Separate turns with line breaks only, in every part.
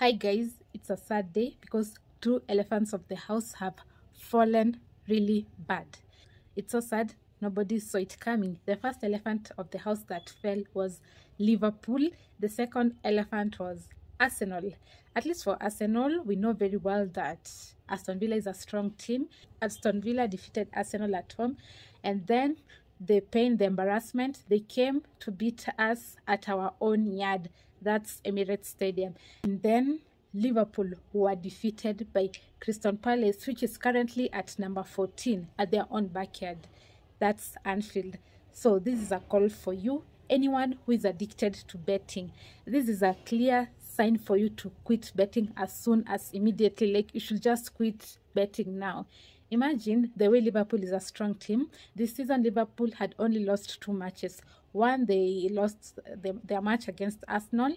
Hi guys, it's a sad day because two elephants of the house have fallen really bad. It's so sad, nobody saw it coming. The first elephant of the house that fell was Liverpool. The second elephant was Arsenal. At least for Arsenal, we know very well that Aston Villa is a strong team. Aston Villa defeated Arsenal at home, and then the pain, the embarrassment, they came to beat us at our own yard. That's Emirates Stadium. And then Liverpool were defeated by Crystal Palace, which is currently at number 14 at their own backyard. That's Anfield. So this is a call for you, anyone who is addicted to betting. This is a clear sign for you to quit betting as soon as immediately. Like, you should just quit betting now. Imagine the way Liverpool is a strong team. This season, Liverpool had only lost 2 matches. One, they lost their match against Arsenal.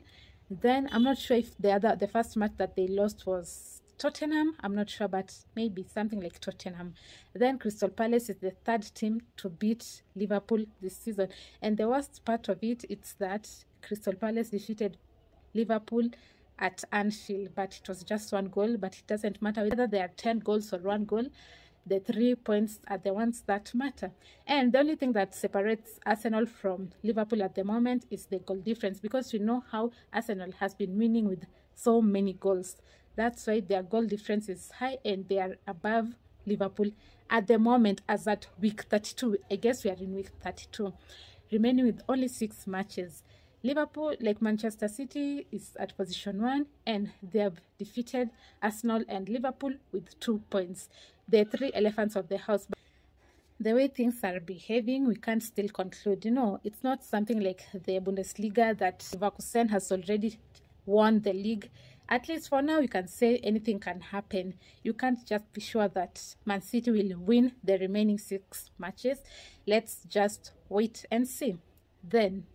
Then I'm not sure if the first match that they lost was Tottenham. I'm not sure, but maybe something like Tottenham. Then Crystal Palace is the third team to beat Liverpool this season. And the worst part of it is that Crystal Palace defeated Liverpool at Anfield, but it was just 1 goal. But it doesn't matter whether there are 10 goals or 1 goal. The 3 points are the ones that matter. And the only thing that separates Arsenal from Liverpool at the moment is the goal difference, because you know how Arsenal has been winning with so many goals. That's why their goal difference is high and they are above Liverpool at the moment as at week 32. I guess we are in week 32, remaining with only 6 matches. Liverpool, like Manchester City, is at position 1 and they have defeated Arsenal and Liverpool with 2 points. The 3 elephants of the house. The way things are behaving, we can't still conclude. You know, it's not something like the Bundesliga that Leverkusen has already won the league. At least for now, you can say anything can happen. You can't just be sure that Man City will win the remaining 6 matches. Let's just wait and see. Then,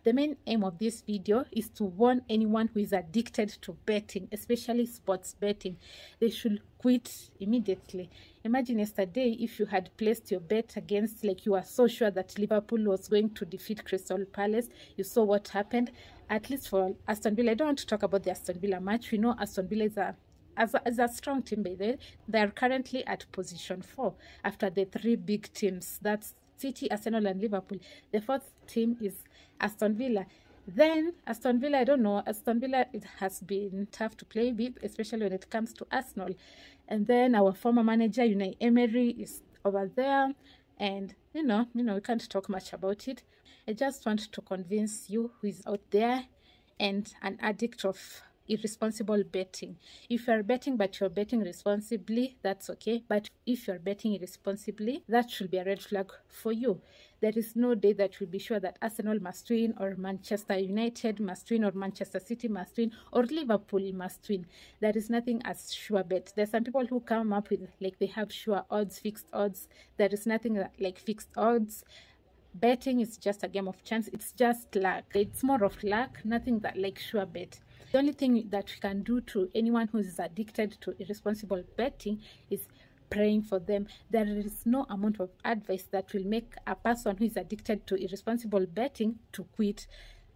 the main aim of this video is to warn anyone who is addicted to betting, especially sports betting. They should quit immediately. Imagine yesterday if you had placed your bet against, like, you were so sure that Liverpool was going to defeat Crystal Palace. You saw what happened. At least for Aston Villa, I don't want to talk about the Aston Villa match. We know Aston Villa is a strong team by the way. They are currently at position 4 after the 3 big teams. That's City, Arsenal, and Liverpool. The 4th team is Aston Villa. Then Aston Villa, I don't know. Aston Villa, it has been tough to play with, especially when it comes to Arsenal. And then our former manager, Unai Emery, is over there. And you know, we can't talk much about it. I just want to convince you who is out there and an addict of irresponsible betting. If you're betting but you're betting responsibly, that's okay. But if you're betting irresponsibly, that should be a red flag for you. There is no day that you'll be sure that Arsenal must win, or Manchester United must win, or Manchester City must win, or Liverpool must win. There is nothing as sure bet. There's some people who come up with, like, they have sure odds, fixed odds. There is nothing like fixed odds. Betting is just a game of chance. It's just luck. It's more of luck, nothing that like sure bet. The only thing that we can do to anyone who is addicted to irresponsible betting is praying for them. There is no amount of advice that will make a person who is addicted to irresponsible betting to quit.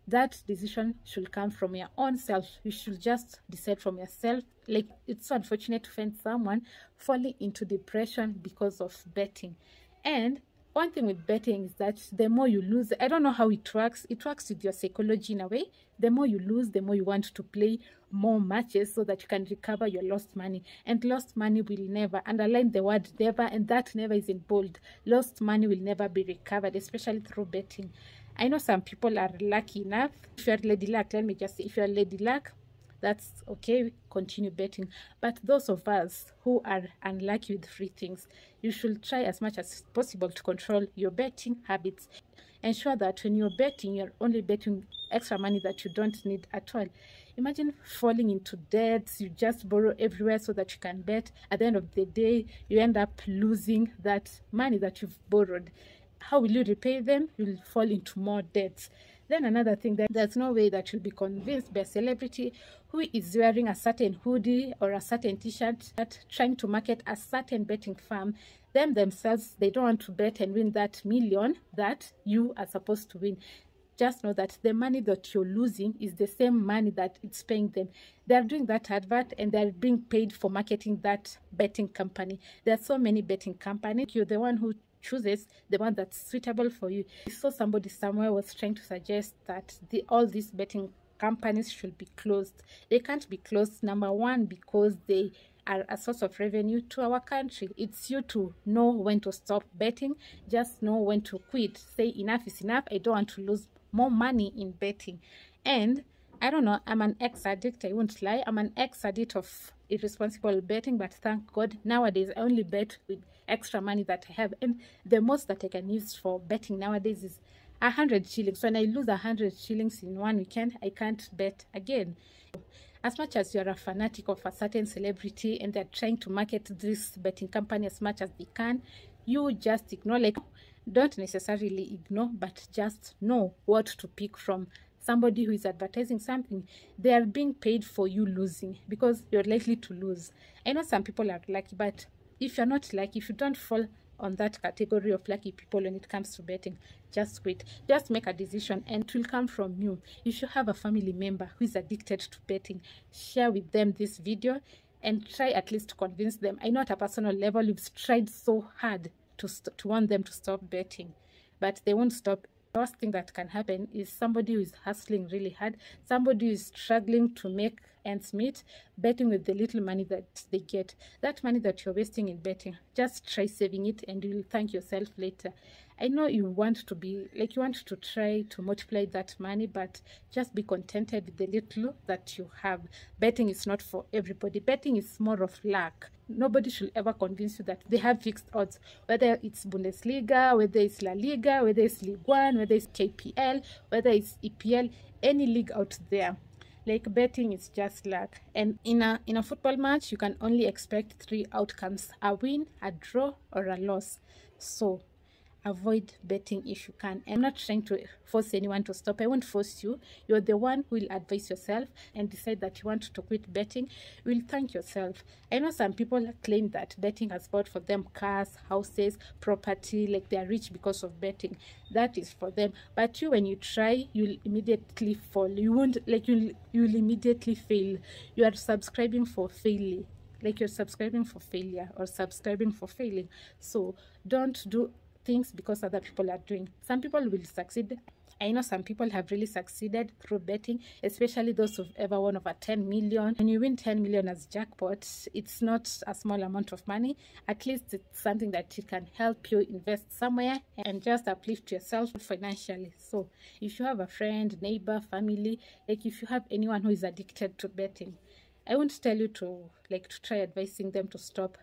That decision should come from your own self. You should just decide from yourself. Like, it's so unfortunate to find someone falling into depression because of betting. And one thing with betting is that the more you lose, I don't know how it works with your psychology in a way. The more you lose, the more you want to play more matches so that you can recover your lost money. And lost money will never, underline the word never, and that never is in bold. Lost money will never be recovered, especially through betting. I know some people are lucky enough. If you're Lady Luck, let me just say, if you're Lady Luck, that's okay, continue betting. But those of us who are unlucky with free things, you should try as much as possible to control your betting habits. Ensure that when you're betting, you're only betting extra money that you don't need at all. Imagine falling into debts. You just borrow everywhere so that you can bet. At the end of the day, you end up losing that money that you've borrowed. How will you repay them? You'll fall into more debts. Then another thing, that there's no way that you'll be convinced by a celebrity who is wearing a certain hoodie or a certain t-shirt that trying to market a certain betting firm. Them themselves, they don't want to bet and win that million that you are supposed to win. just know that the money that you're losing is the same money that it's paying them. They're doing that advert and they're being paid for marketing that betting company. There are so many betting companies. You're the one who chooses the one that's suitable for you. I saw somebody somewhere was trying to suggest that all these betting companies should be closed. They can't be closed, number one, because they are a source of revenue to our country. It's you to know when to stop betting. Just know when to quit. Say enough is enough. I don't want to lose more money in betting. And I don't know, I'm an ex-addict, I won't lie. I'm an ex-addict of irresponsible betting, but thank God nowadays I only bet with extra money that I have. And the most that I can use for betting nowadays is 100 shillings. When I lose 100 shillings in one weekend, I can't bet again. As much as you're a fanatic of a certain celebrity and they're trying to market this betting company as much as they can, you just ignore. Like, don't necessarily ignore, but just know what to pick from. Somebody who is advertising something, they are being paid for you losing, because you're likely to lose. I know some people are lucky, but if you're not lucky, if you don't fall on that category of lucky people when it comes to betting, just quit. Just make a decision and it will come from you. If you have a family member who is addicted to betting, share with them this video and try at least to convince them. I know at a personal level you've tried so hard to want them to stop betting, but they won't stop. The worst thing that can happen is somebody who is hustling really hard, somebody who is struggling to make ends meet, betting with the little money that they get. That money that you're wasting in betting, just try saving it and you'll thank yourself later. I know you want to be like, you want to try to multiply that money, but just be contented with the little that you have. Betting is not for everybody. Betting is more of luck. Nobody should ever convince you that they have fixed odds, whether it's Bundesliga, whether it's La Liga, whether it's Ligue 1, whether it's KPL, whether it's EPL, any league out there. Like, betting is just luck. And in a football match, you can only expect 3 outcomes: a win, a draw, or a loss. So avoid betting if you can. I'm not trying to force anyone to stop. I won't force you. You're the one who will advise yourself and decide that you want to quit betting. You will thank yourself. I know some people claim that betting has bought for them cars, houses, property, like they are rich because of betting. That is for them. But you, when you try, you'll immediately fall. You won't, like, you'll immediately fail. You are subscribing for failure. Like, you're subscribing for failure or subscribing for failing. So don't do things because other people are doing. Some people will succeed. I know some people have really succeeded through betting, especially those who've ever won over 10 million. When you win 10 million as jackpot, it's not a small amount of money. At least it's something that it can help you invest somewhere and just uplift yourself financially. So if you have a friend, neighbor, family, like if you have anyone who is addicted to betting, I won't tell you to try advising them to stop.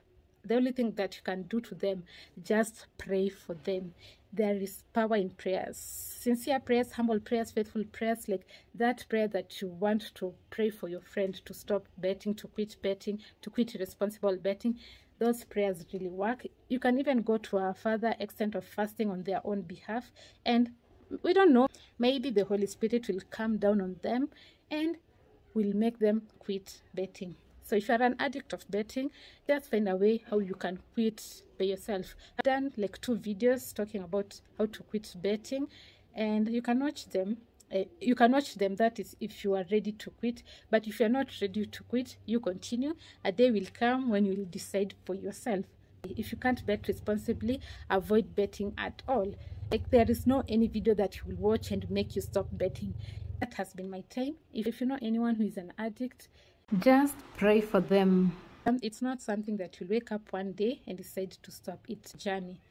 The only thing that you can do to them, just pray for them. There is power in prayers. Sincere prayers, humble prayers, faithful prayers, like that prayer that you want to pray for your friend to stop betting, to quit irresponsible betting. Those prayers really work. You can even go to a further extent of fasting on their own behalf. And we don't know, maybe the Holy Spirit will come down on them and will make them quit betting. So if you're an addict of betting, just find a way how you can quit by yourself. I've done like 2 videos talking about how to quit betting, and you can watch them. That is if you are ready to quit. But if you're not ready to quit, you continue. A day will come when you will decide for yourself. If you can't bet responsibly, avoid betting at all. Like, there is no any video that you will watch and make you stop betting. That has been my time. If you know anyone who is an addict, just pray for them. It's not something that you'll wake up one day and decide to stop. It's a journey.